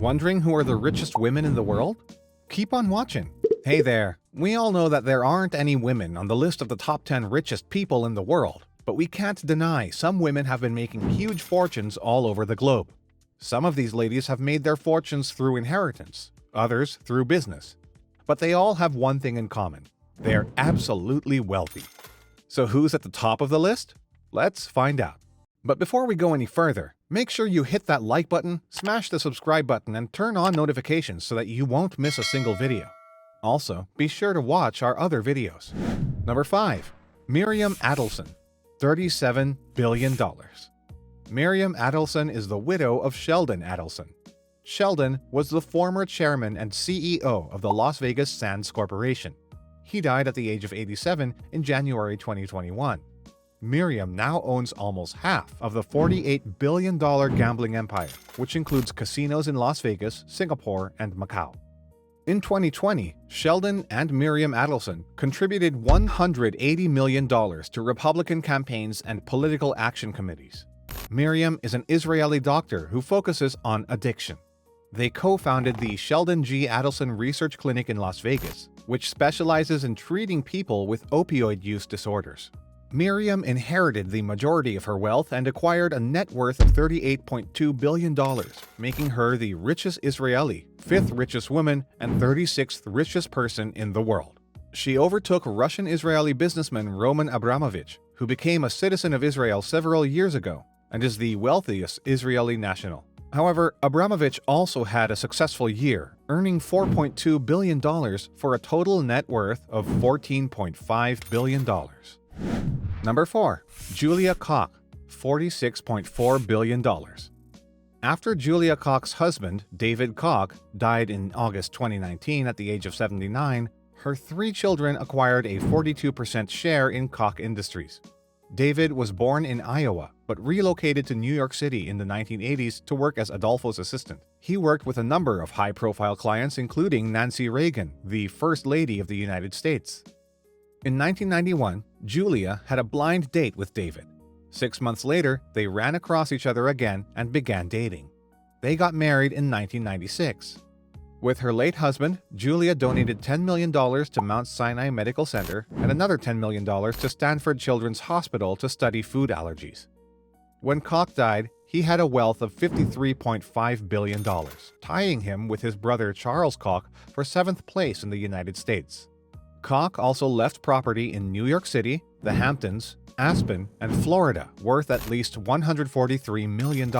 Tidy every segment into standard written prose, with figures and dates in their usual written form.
Wondering who are the richest women in the world? Keep on watching. Hey there, we all know that there aren't any women on the list of the top 10 richest people in the world, but we can't deny some women have been making huge fortunes all over the globe. Some of these ladies have made their fortunes through inheritance, others through business. But they all have one thing in common. They're absolutely wealthy. So who's at the top of the list? Let's find out. But before we go any further, make sure you hit that like button, smash the subscribe button, and turn on notifications so that you won't miss a single video. Also, be sure to watch our other videos. Number 5. Miriam Adelson, $37 billion. Miriam Adelson is the widow of Sheldon Adelson. Sheldon was the former chairman and CEO of the Las Vegas Sands Corporation. He died at the age of 87 in January 2021. Miriam now owns almost half of the $48 billion gambling empire, which includes casinos in Las Vegas, Singapore, and Macau. In 2020, Sheldon and Miriam Adelson contributed $180 million to Republican campaigns and political action committees. Miriam is an Israeli doctor who focuses on addiction. They co-founded the Sheldon G. Adelson Research Clinic in Las Vegas, which specializes in treating people with opioid use disorders. Miriam inherited the majority of her wealth and acquired a net worth of $38.2 billion, making her the richest Israeli, 5th richest woman, and 36th richest person in the world. She overtook Russian-Israeli businessman Roman Abramovich, who became a citizen of Israel several years ago and is the wealthiest Israeli national. However, Abramovich also had a successful year, earning $4.2 billion for a total net worth of $14.5 billion. Number 4. Julia Koch, $46.4 billion. After Julia Koch's husband, David Koch, died in August 2019 at the age of 79, her 3 children acquired a 42% share in Koch Industries. David was born in Iowa, but relocated to New York City in the 1980s to work as Adolfo's assistant. He worked with a number of high-profile clients, including Nancy Reagan, the First Lady of the United States. In 1991, Julia had a blind date with David. 6 months later, they ran across each other again and began dating. They got married in 1996. With her late husband, Julia donated $10 million to Mount Sinai Medical Center and another $10 million to Stanford Children's Hospital to study food allergies. When Koch died, he had a wealth of $53.5 billion, tying him with his brother Charles Koch for 7th place in the United States. Koch also left property in New York City, the Hamptons, Aspen, and Florida worth at least $143 million.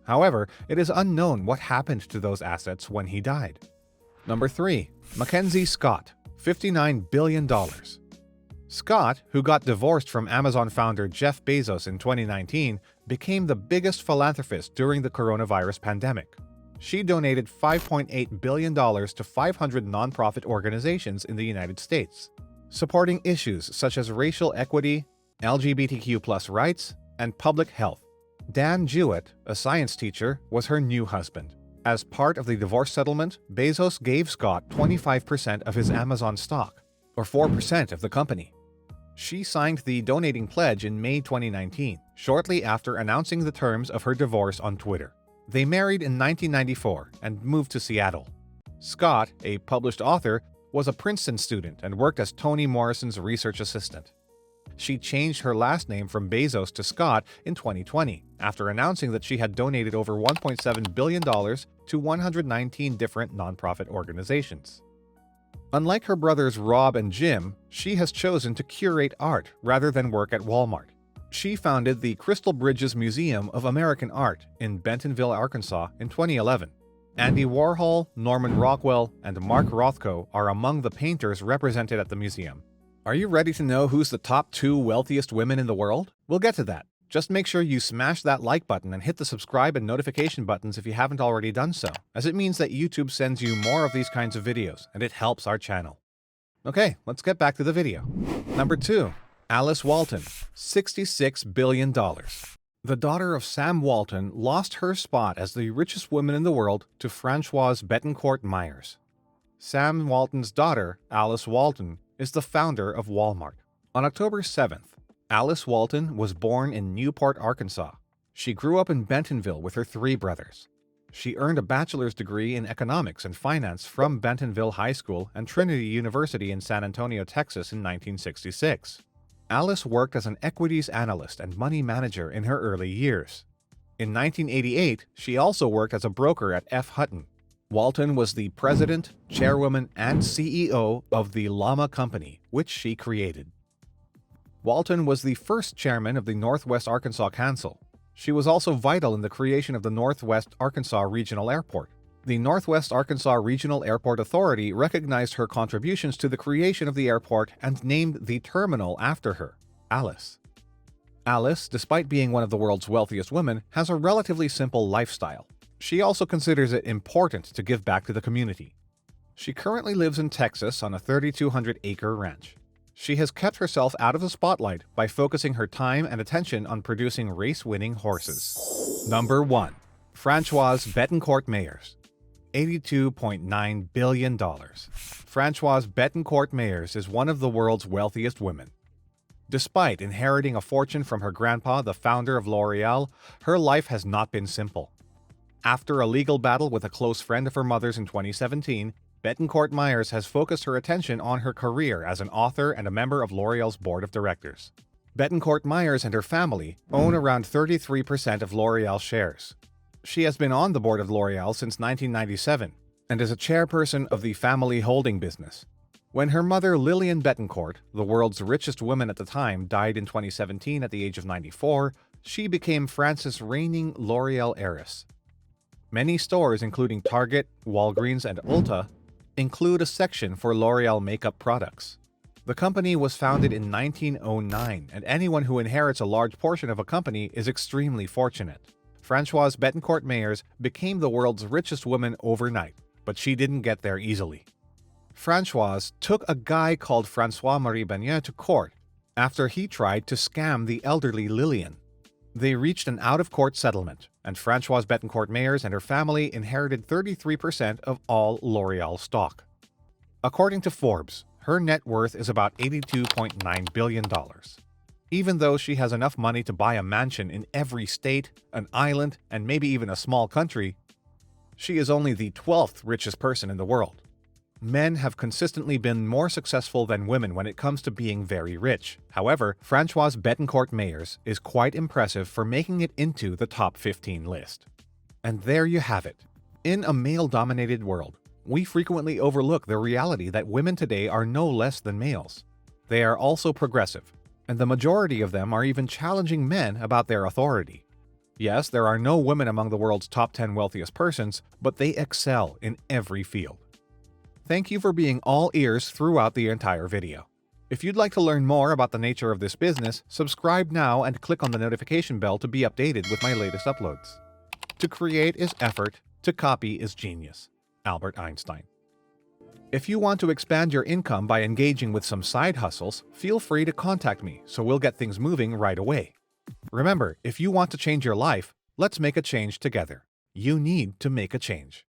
However, it is unknown what happened to those assets when he died. Number 3. Mackenzie Scott, $59 billion. Scott, who got divorced from Amazon founder Jeff Bezos in 2019, became the biggest philanthropist during the coronavirus pandemic. She donated $5.8 billion to 500 nonprofit organizations in the United States, supporting issues such as racial equity, LGBTQ+ rights, and public health. Dan Jewett, a science teacher, was her new husband. As part of the divorce settlement, Bezos gave Scott 25% of his Amazon stock, or 4% of the company. She signed the donating pledge in May 2019, shortly after announcing the terms of her divorce on Twitter. They married in 1994 and moved to Seattle. Scott, a published author, was a Princeton student and worked as Toni Morrison's research assistant. She changed her last name from Bezos to Scott in 2020, after announcing that she had donated over $1.7 billion to 119 different nonprofit organizations. Unlike her brothers Rob and Jim, she has chosen to curate art rather than work at Walmart. She founded the Crystal Bridges Museum of American Art in Bentonville, Arkansas in 2011. Andy Warhol, Norman Rockwell, and Mark Rothko are among the painters represented at the museum. Are you ready to know who's the top 2 wealthiest women in the world? We'll get to that. Just make sure you smash that like button and hit the subscribe and notification buttons if you haven't already done so, as it means that YouTube sends you more of these kinds of videos, and it helps our channel. Okay, let's get back to the video. Number 2. Alice Walton, $66 billion. The daughter of Sam Walton lost her spot as the richest woman in the world to Francoise Bettencourt Myers. Sam Walton's daughter, Alice Walton, is the founder of Walmart. On October 7th, Alice Walton was born in Newport, Arkansas. She grew up in Bentonville with her 3 brothers. She earned a bachelor's degree in economics and finance from Bentonville High School and Trinity University in San Antonio, Texas in 1966. Alice worked as an equities analyst and money manager in her early years. In 1988, she also worked as a broker at F. Hutton. Walton was the president, chairwoman, and CEO of the Llama Company, which she created. Walton was the first chairman of the Northwest Arkansas Council. She was also vital in the creation of the Northwest Arkansas Regional Airport. The Northwest Arkansas Regional Airport Authority recognized her contributions to the creation of the airport and named the terminal after her, Alice. Alice, despite being one of the world's wealthiest women, has a relatively simple lifestyle. She also considers it important to give back to the community. She currently lives in Texas on a 3,200-acre ranch. She has kept herself out of the spotlight by focusing her time and attention on producing race-winning horses. Number 1. Francoise Bettencourt Meyers. $82.9 billion. Francoise Bettencourt Meyers is one of the world's wealthiest women. Despite inheriting a fortune from her grandpa, the founder of L'Oreal, her life has not been simple. After a legal battle with a close friend of her mother's in 2017, Bettencourt Meyers has focused her attention on her career as an author and a member of L'Oreal's board of directors. Bettencourt Meyers and her family own around 33% of L'Oreal shares. She has been on the board of L'Oreal since 1997 and is a chairperson of the family holding business. When her mother Lillian Bettencourt, the world's richest woman at the time, died in 2017 at the age of 94, she became France's reigning L'Oreal heiress. Many stores, including Target, Walgreens, and Ulta, include a section for L'Oreal makeup products. The company was founded in 1909, and anyone who inherits a large portion of a company is extremely fortunate. Francoise Bettencourt Meyers became the world's richest woman overnight, but she didn't get there easily. Francoise took a guy called François-Marie Beignet to court after he tried to scam the elderly Lillian. They reached an out-of-court settlement, and Francoise Bettencourt Meyers and her family inherited 33% of all L'Oreal stock. According to Forbes, her net worth is about $82.9 billion. Even though she has enough money to buy a mansion in every state, an island, and maybe even a small country, she is only the 12th richest person in the world. Men have consistently been more successful than women when it comes to being very rich. However, Francoise Bettencourt Meyers is quite impressive for making it into the top 15 list. And there you have it. In a male-dominated world, we frequently overlook the reality that women today are no less than males. They are also progressive, and the majority of them are even challenging men about their authority. Yes, there are no women among the world's top 10 wealthiest persons, but they excel in every field. Thank you for being all ears throughout the entire video. If you'd like to learn more about the nature of this business, subscribe now and click on the notification bell to be updated with my latest uploads. To create is effort, to copy is genius. Albert Einstein. If you want to expand your income by engaging with some side hustles, feel free to contact me so we'll get things moving right away. Remember, if you want to change your life, let's make a change together. You need to make a change.